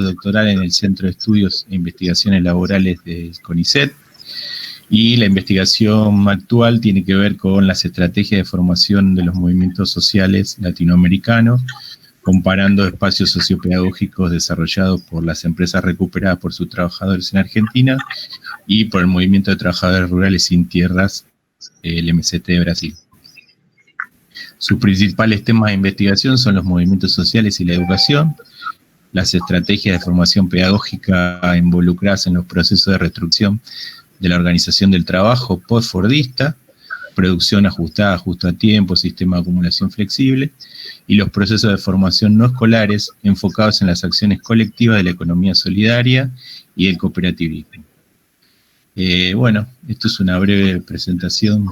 doctoral en el Centro de Estudios e Investigaciones Laborales del CONICET, y la investigación actual tiene que ver con las estrategias de formación de los movimientos sociales latinoamericanos, comparando espacios sociopedagógicos desarrollados por las empresas recuperadas por sus trabajadores en Argentina y por el Movimiento de Trabajadores Rurales Sin Tierras, el MST de Brasil. Sus principales temas de investigación son los movimientos sociales y la educación, las estrategias de formación pedagógica involucradas en los procesos de reestructuración de la organización del trabajo post-fordista, producción ajustada, justo a tiempo, sistema de acumulación flexible, y los procesos de formación no escolares enfocados en las acciones colectivas de la economía solidaria y el cooperativismo. Bueno, esto es una breve presentación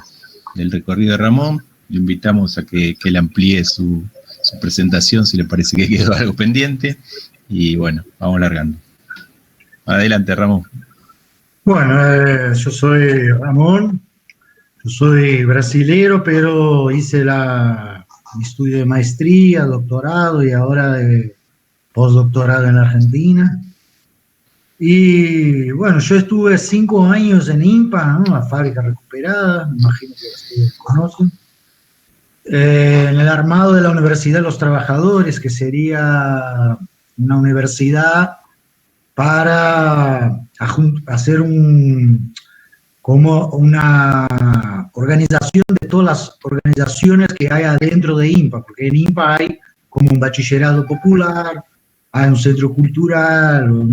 del recorrido de Ramón. Le invitamos a que él amplíe su presentación si le parece que quedó algo pendiente. Y bueno, vamos largando. Adelante, Ramón. Bueno, yo soy Ramón, yo soy brasilero, pero hice mi estudio de maestría, doctorado y ahora de postdoctorado en Argentina. Y bueno, yo estuve 5 años en INPA, ¿no? La fábrica recuperada, me imagino que ustedes conocen. En el armado de la Universidad de los Trabajadores, que sería una universidad para hacer como una organización de todas las organizaciones que hay adentro de INPA, porque en INPA hay como un bachillerato popular, hay un centro cultural, un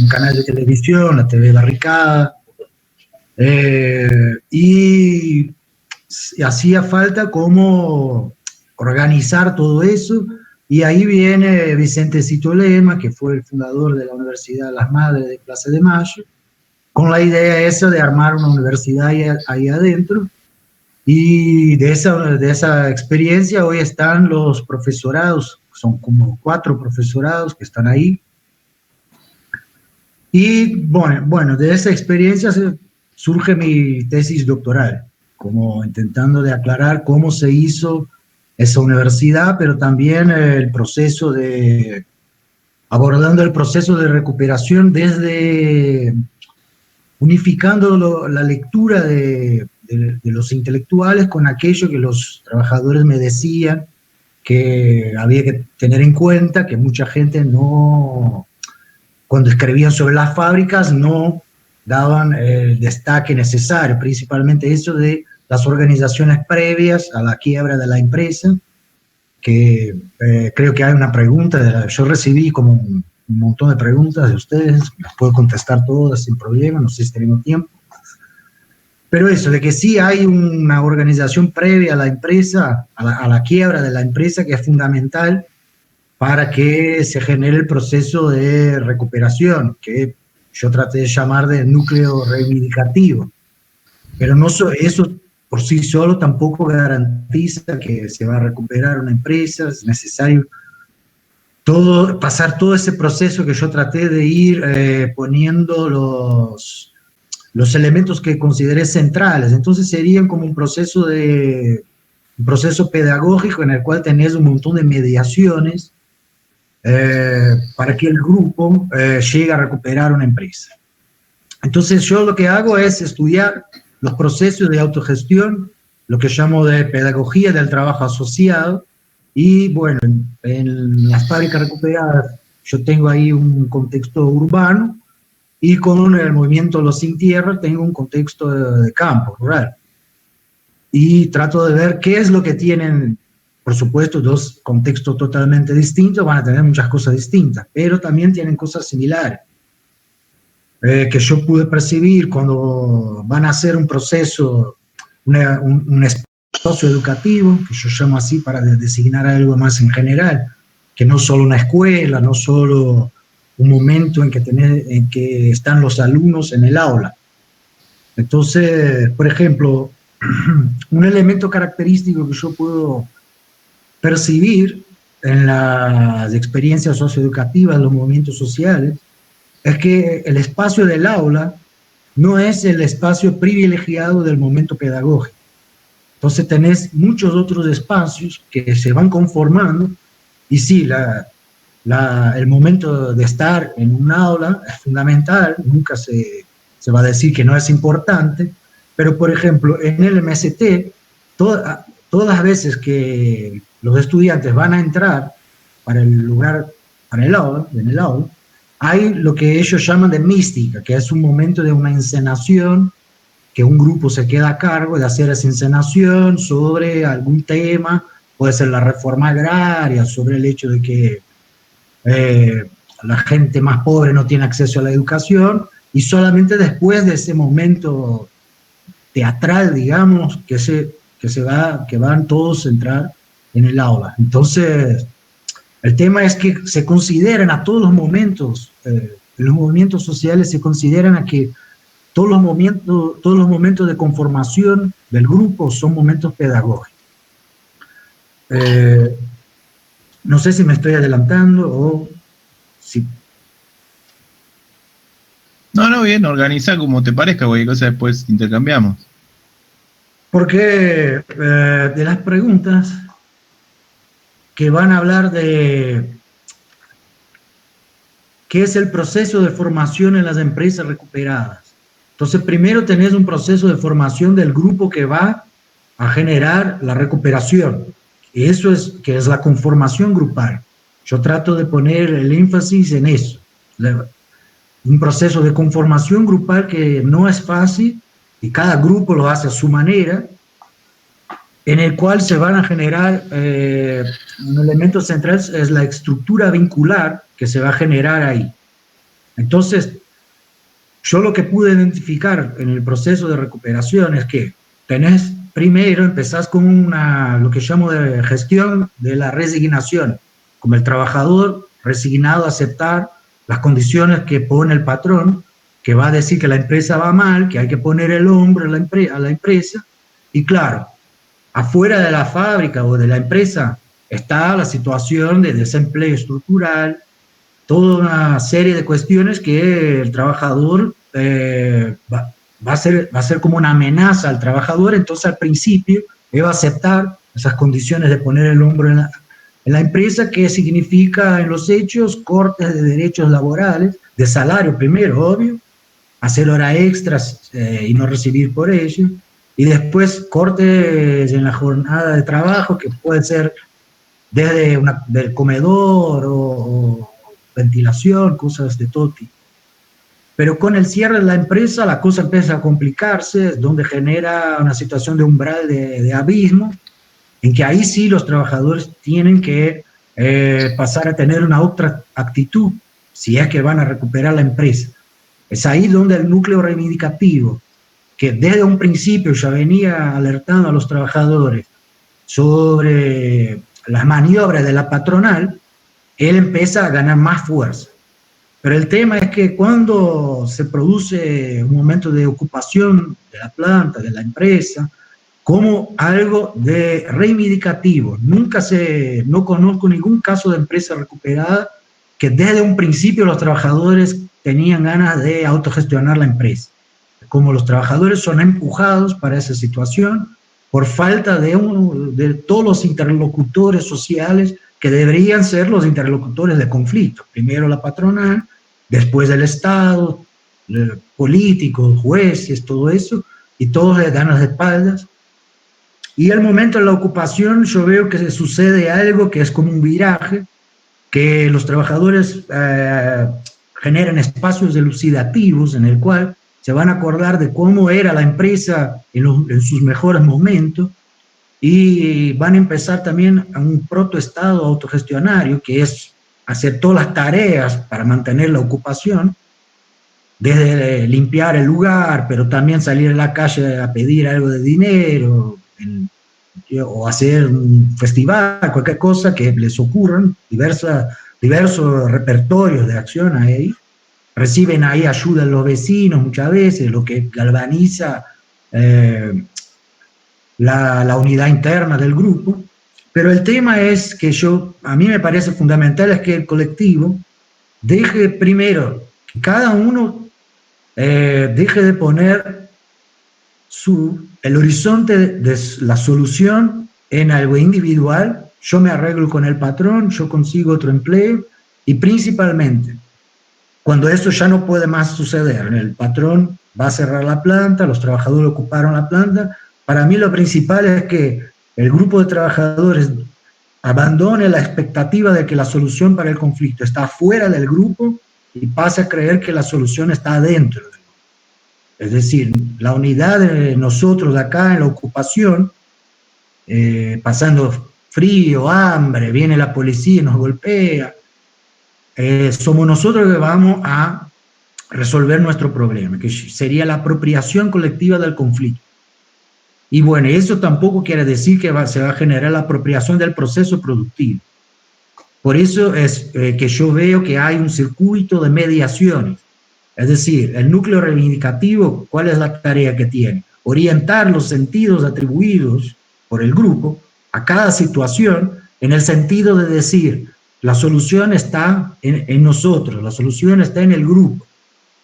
canal de televisión, la TV Barricada, y hacía falta como organizar todo eso, y ahí viene Vicente Citolema, que fue el fundador de la Universidad de las Madres de Plaza de Mayo, con la idea esa de armar una universidad ahí adentro, y de esa experiencia hoy están los profesorados, son como 4 profesorados que están ahí, y bueno, de esa experiencia surge mi tesis doctoral, como intentando de aclarar cómo se hizo esa universidad, pero también abordando el proceso de recuperación desde unificando la lectura de los intelectuales con aquello que los trabajadores me decían que había que tener en cuenta, que mucha gente cuando escribían sobre las fábricas, no daban el destaque necesario, principalmente eso de las organizaciones previas a la quiebra de la empresa, que creo que hay una pregunta, yo recibí como un montón de preguntas de ustedes, las puedo contestar todas sin problema, no sé si tenemos tiempo, pero eso, de que sí hay una organización previa a la empresa, a la quiebra de la empresa, que es fundamental para que se genere el proceso de recuperación, que yo traté de llamar de núcleo reivindicativo, pero no eso por sí solo tampoco garantiza que se va a recuperar una empresa. Es necesario pasar todo ese proceso que yo traté de ir poniendo los elementos que consideré centrales. Entonces serían como un proceso pedagógico en el cual tenés un montón de mediaciones para que el grupo llegue a recuperar una empresa. Entonces yo lo que hago es estudiar los procesos de autogestión, lo que llamo de pedagogía del trabajo asociado, y bueno, en las fábricas recuperadas yo tengo ahí un contexto urbano, y con el movimiento Los Sin Tierra tengo un contexto de campo, rural. Y trato de ver qué es lo que tienen, por supuesto, 2 contextos totalmente distintos, van a tener muchas cosas distintas, pero también tienen cosas similares. Que yo pude percibir cuando van a hacer un proceso, un espacio educativo, que yo llamo así para designar algo más en general, que no solo una escuela, no solo un momento en que están los alumnos en el aula. Entonces, por ejemplo, un elemento característico que yo puedo percibir en las experiencias socioeducativas de los movimientos sociales es que el espacio del aula no es el espacio privilegiado del momento pedagógico. Entonces tenés muchos otros espacios que se van conformando, y sí, el momento de estar en un aula es fundamental, nunca se va a decir que no es importante, pero por ejemplo, en el MST, todas las veces que los estudiantes van a entrar para el lugar, para el aula, en el aula, hay lo que ellos llaman de mística, que es un momento de una encenación, que un grupo se queda a cargo de hacer esa encenación sobre algún tema, puede ser la reforma agraria, sobre el hecho de que la gente más pobre no tiene acceso a la educación, y solamente después de ese momento teatral, digamos, que van todos a entrar en el aula. Entonces, el tema es que se consideran a todos los movimientos sociales se consideran a que todos los momentos de conformación del grupo son momentos pedagógicos. No sé si me estoy adelantando o si... No, bien, organiza como te parezca, cualquier cosa después intercambiamos. Porque de las preguntas que van a hablar de qué es el proceso de formación en las empresas recuperadas. Entonces, primero tenés un proceso de formación del grupo que va a generar la recuperación. Eso es, que es la conformación grupal. Yo trato de poner el énfasis en eso. Un proceso de conformación grupal que no es fácil, y cada grupo lo hace a su manera, en el cual se van a generar, un elemento central es la estructura vincular que se va a generar ahí. Entonces, yo lo que pude identificar en el proceso de recuperación es que empezás con lo que llamo de gestión de la resignación, como el trabajador resignado a aceptar las condiciones que pone el patrón, que va a decir que la empresa va mal, que hay que poner el hombro a la empresa, y claro, afuera de la fábrica o de la empresa está la situación de desempleo estructural, toda una serie de cuestiones que el trabajador va a ser como una amenaza al trabajador. Entonces al principio él va a aceptar esas condiciones de poner el hombro en la empresa, que significa en los hechos cortes de derechos laborales, de salario primero, obvio, hacer horas extras y no recibir por ello, y después cortes en la jornada de trabajo, que puede ser desde del comedor o ventilación, cosas de todo tipo. Pero con el cierre de la empresa la cosa empieza a complicarse, donde genera una situación de umbral de abismo, en que ahí sí los trabajadores tienen que pasar a tener una otra actitud, si es que van a recuperar la empresa. Es ahí donde el núcleo reivindicativo, que desde un principio ya venía alertando a los trabajadores sobre las maniobras de la patronal, él empieza a ganar más fuerza. Pero el tema es que cuando se produce un momento de ocupación de la planta, de la empresa, como algo de reivindicativo, no conozco ningún caso de empresa recuperada que desde un principio los trabajadores tenían ganas de autogestionar la empresa. Como los trabajadores son empujados para esa situación por falta de todos los interlocutores sociales que deberían ser los interlocutores de conflicto. Primero la patronal, después el Estado, políticos, jueces, todo eso, y todos le dan las espaldas. Y al momento de la ocupación yo veo que se sucede algo que es como un viraje, que los trabajadores generan espacios elucidativos en el cual se van a acordar de cómo era la empresa en sus mejores momentos, y van a empezar también a un protoestado autogestionario, que es hacer todas las tareas para mantener la ocupación, desde limpiar el lugar, pero también salir a la calle a pedir algo de dinero, o hacer un festival, cualquier cosa que les ocurran, diversos repertorios de acción ahí. Reciben ahí ayuda de los vecinos muchas veces, lo que galvaniza la unidad interna del grupo. Pero el tema es que a mí me parece fundamental es que el colectivo deje primero, que cada uno deje de poner el horizonte de la solución en algo individual. Yo me arreglo con el patrón, yo consigo otro empleo, Y principalmente, cuando esto ya no puede más suceder, el patrón va a cerrar la planta, los trabajadores ocuparon la planta, para mí lo principal es que el grupo de trabajadores abandone la expectativa de que la solución para el conflicto está fuera del grupo y pase a creer que la solución está adentro del grupo. Es decir, la unidad de nosotros de acá en la ocupación, pasando frío, hambre, viene la policía y nos golpea, somos nosotros que vamos a resolver nuestro problema, que sería la apropiación colectiva del conflicto. Y bueno, eso tampoco quiere decir que se va a generar la apropiación del proceso productivo. Por eso es que yo veo que hay un circuito de mediaciones. Es decir, el núcleo reivindicativo, ¿cuál es la tarea que tiene? Orientar los sentidos atribuidos por el grupo a cada situación en el sentido de decir, la solución está en nosotros, la solución está en el grupo.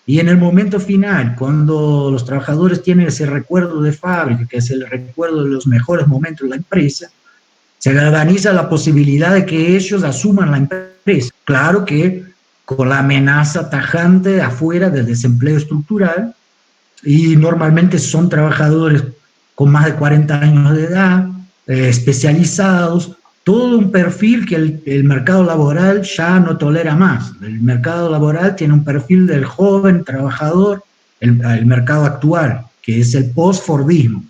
Y en el momento final, cuando los trabajadores tienen ese recuerdo de fábrica, que es el recuerdo de los mejores momentos de la empresa, se galvaniza la posibilidad de que ellos asuman la empresa. Claro que con la amenaza tajante de afuera del desempleo estructural, y normalmente son trabajadores con más de 40 años de edad, especializados, todo un perfil que el mercado laboral ya no tolera más. El mercado laboral tiene un perfil del joven trabajador, el mercado actual, que es el post-fordismo.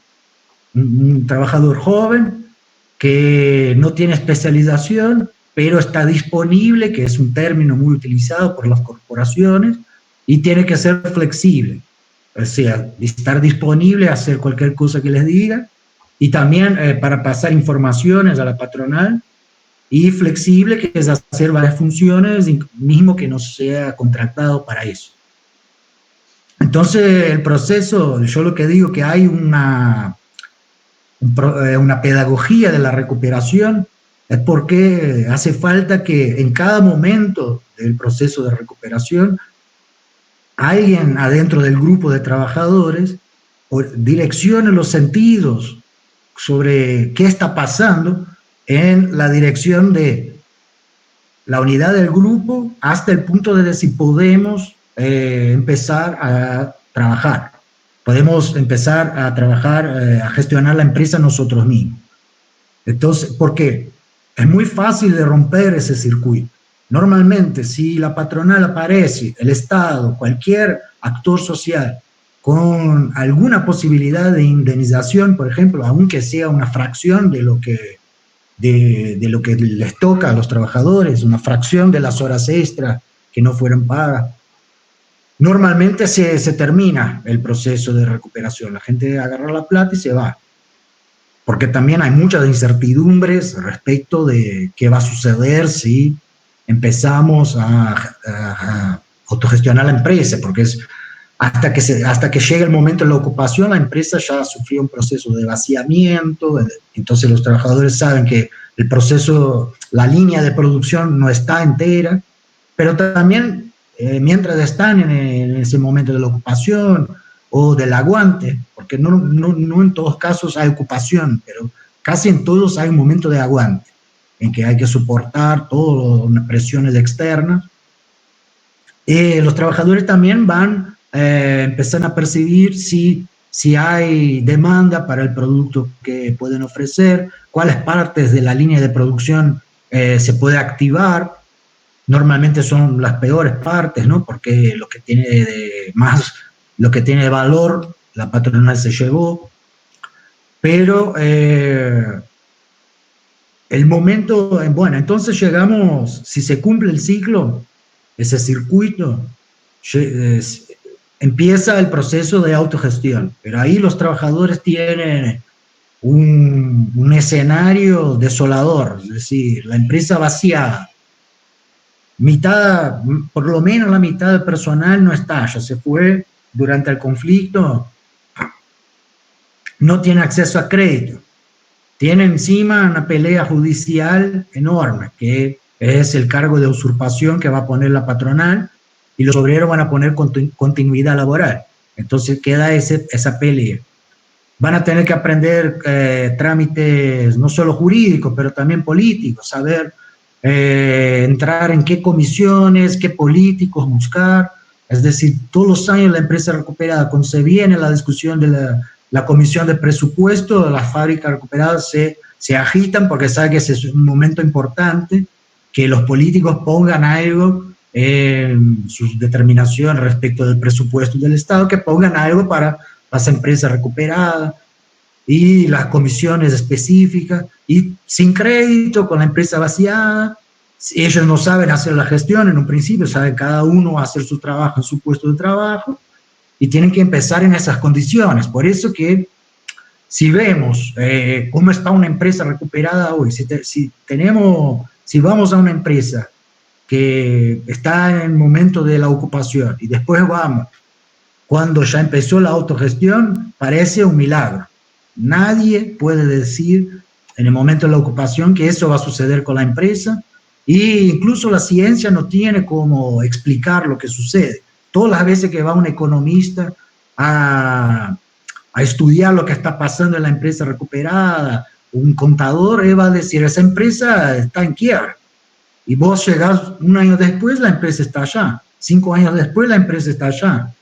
Un trabajador joven que no tiene especialización, pero está disponible, que es un término muy utilizado por las corporaciones, y tiene que ser flexible. O sea, estar disponible a hacer cualquier cosa que les diga, y también para pasar informaciones a la patronal, y flexible, que es hacer varias funciones, mismo que no sea contratado para eso. Entonces, el proceso, yo lo que digo que hay una pedagogía de la recuperación, es porque hace falta que en cada momento del proceso de recuperación, alguien adentro del grupo de trabajadores direccione los sentidos sobre qué está pasando en la dirección de la unidad del grupo hasta el punto de si podemos empezar a trabajar. Podemos empezar a trabajar, a gestionar la empresa nosotros mismos. Entonces, ¿por qué? Es muy fácil de romper ese circuito. Normalmente, si la patronal aparece, el Estado, cualquier actor social, con alguna posibilidad de indemnización, por ejemplo, aunque sea una fracción de lo que les toca a los trabajadores, una fracción de las horas extras que no fueron pagas, normalmente se termina el proceso de recuperación. La gente agarra la plata y se va. Porque también hay muchas incertidumbres respecto de qué va a suceder si empezamos a autogestionar la empresa, porque es hasta que llegue el momento de la ocupación, la empresa ya sufrió un proceso de vaciamiento, entonces los trabajadores saben que el proceso, la línea de producción no está entera, pero también mientras están en ese momento de la ocupación o del aguante, porque no en todos casos hay ocupación, pero casi en todos hay un momento de aguante, en que hay que soportar todas las presiones externas. Los trabajadores también van empezar a percibir si hay demanda para el producto que pueden ofrecer, cuáles partes de la línea de producción se puede activar. Normalmente son las peores partes, ¿no? Porque lo que tiene de valor, la patronal se llevó. Pero el momento, bueno, entonces llegamos, si se cumple el ciclo, ese circuito, empieza el proceso de autogestión, pero ahí los trabajadores tienen un escenario desolador, es decir, la empresa vaciada, por lo menos la mitad del personal no está, ya se fue durante el conflicto, no tiene acceso a crédito, tiene encima una pelea judicial enorme, que es el cargo de usurpación que va a poner la patronal, y los obreros van a poner continuidad laboral. Entonces queda esa pelea. Van a tener que aprender trámites no solo jurídicos, pero también políticos, saber entrar en qué comisiones, qué políticos buscar. Es decir, todos los años la empresa recuperada, cuando se viene la discusión de la comisión de presupuesto, las fábricas recuperadas se agitan porque saben que ese es un momento importante, que los políticos pongan algo en sus determinaciones respecto del presupuesto del Estado, que pongan algo para las empresas recuperadas y las comisiones específicas, y sin crédito, con la empresa vaciada. Ellos no saben hacer la gestión en un principio, saben cada uno hacer su trabajo en su puesto de trabajo, y tienen que empezar en esas condiciones. Por eso que si vemos cómo está una empresa recuperada hoy, si vamos a una empresa que está en el momento de la ocupación y después vamos cuando ya empezó la autogestión, parece un milagro. Nadie puede decir en el momento de la ocupación que eso va a suceder con la empresa, e incluso la ciencia no tiene cómo explicar lo que sucede. Todas las veces que va un economista a estudiar lo que está pasando en la empresa recuperada, un contador va a decir, esa empresa está en quiebra. Y vos llegás un año después, la empresa está allá. 5 años después, la empresa está allá.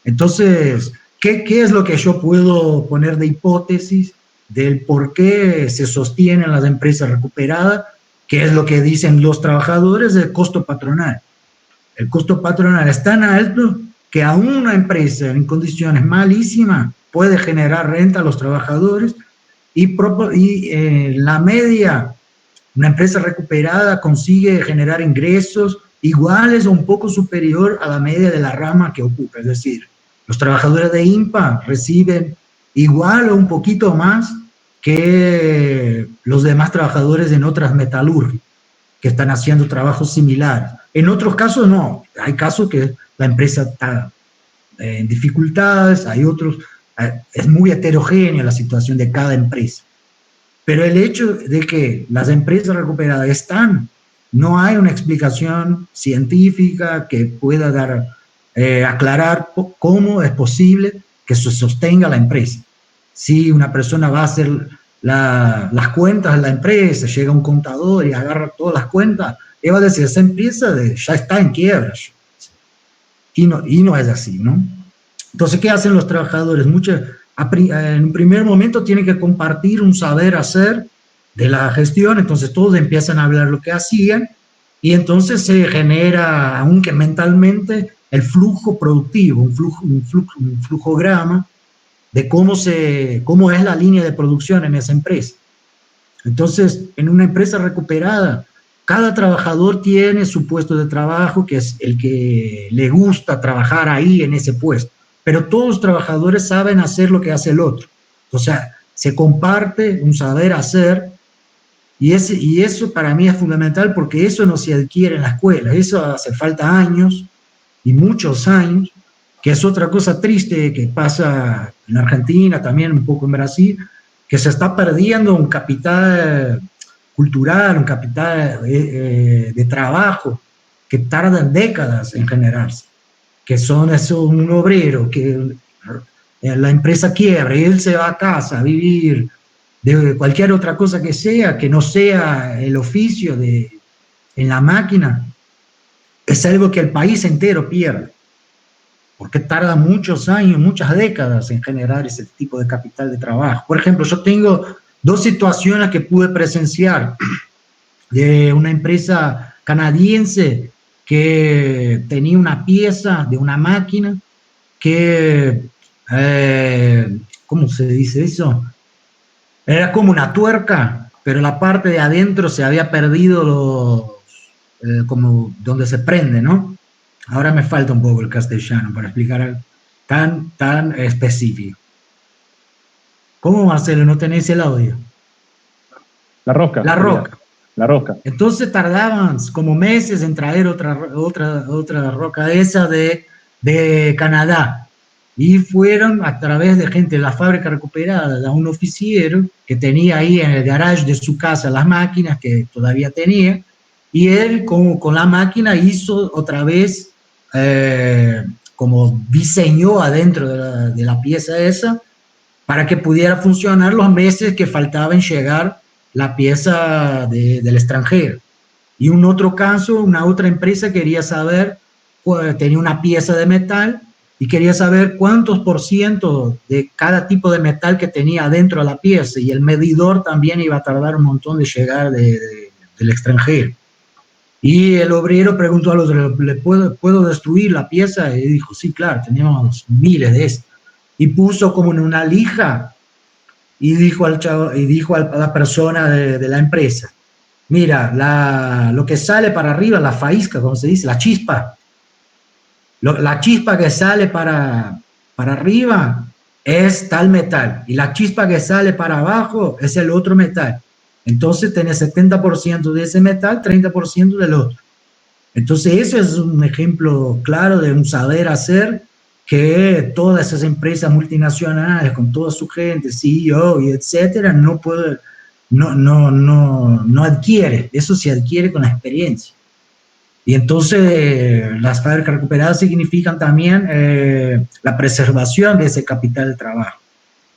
Entonces, ¿qué es lo que yo puedo poner de hipótesis del por qué se sostienen las empresas recuperadas? ¿Qué es lo que dicen los trabajadores del costo patronal? El costo patronal es tan alto que aún una empresa en condiciones malísimas puede generar renta a los trabajadores, y la media, una empresa recuperada consigue generar ingresos iguales o un poco superior a la media de la rama que ocupa. Es decir, los trabajadores de INPA reciben igual o un poquito más que los demás trabajadores en otras metalúrgicas que están haciendo trabajos similares. En otros casos no, hay casos que la empresa está en dificultades, hay otros, es muy heterogénea la situación de cada empresa. Pero el hecho de que las empresas recuperadas están, no hay una explicación científica que pueda dar, aclarar cómo es posible que se sostenga la empresa. Si una persona va a hacer las cuentas de la empresa, llega un contador y agarra todas las cuentas, él va a decir, esa empresa ya está en quiebra. Y no es así, ¿no? Entonces, ¿qué hacen los trabajadores? En un primer momento tienen que compartir un saber hacer de la gestión, entonces todos empiezan a hablar lo que hacían, y entonces se genera, aunque mentalmente, el flujo productivo, un flujograma de cómo es la línea de producción en esa empresa. Entonces, en una empresa recuperada, cada trabajador tiene su puesto de trabajo, que es el que le gusta trabajar ahí en ese puesto, pero todos los trabajadores saben hacer lo que hace el otro. O sea, se comparte un saber hacer, y eso para mí es fundamental, porque eso no se adquiere en la escuela, eso hace falta años, y muchos años, que es otra cosa triste que pasa en Argentina, también un poco en Brasil, que se está perdiendo un capital cultural, un capital de trabajo, que tardan décadas en generarse, que son un obrero, que la empresa quiebra y él se va a casa a vivir de cualquier otra cosa que no sea el oficio en la máquina, es algo que el país entero pierde, porque tarda muchos años, muchas décadas en generar ese tipo de capital de trabajo. Por ejemplo, yo tengo 2 situaciones que pude presenciar de una empresa canadiense que tenía una pieza de una máquina que, ¿cómo se dice eso? Era como una tuerca, pero la parte de adentro se había perdido como donde se prende, ¿no? Ahora me falta un poco el castellano para explicar algo tan específico. ¿Cómo, Marcelo, no tenés el audio? La rosca. La roca. La rosca. Entonces tardaban como meses en traer otra roca esa de Canadá. Y fueron a través de gente de la fábrica recuperada, a un oficiero que tenía ahí en el garage de su casa las máquinas que todavía tenía, y él con la máquina hizo otra vez, como diseñó adentro de la pieza esa, para que pudiera funcionar los meses que faltaban llegar la pieza del extranjero. Y un otro caso, una otra empresa quería saber, tenía una pieza de metal y quería saber cuántos % de cada tipo de metal que tenía dentro de la pieza, y el medidor también iba a tardar un montón de llegar del extranjero. Y el obrero preguntó a los otros, ¿puedo destruir la pieza? Y dijo, sí, claro, teníamos miles de estas. Y puso como en una lija y dijo a la persona de la empresa, mira, lo que sale para arriba, la faísca, como se dice, la chispa, la chispa que sale para arriba es tal metal, y la chispa que sale para abajo es el otro metal. Entonces tenés 70% de ese metal, 30% del otro. Entonces eso es un ejemplo claro de un saber hacer que todas esas empresas multinacionales, con toda su gente, CEO y etcétera, no adquiere. Eso se adquiere con la experiencia. Y entonces las fábricas recuperadas significan también la preservación de ese capital de trabajo.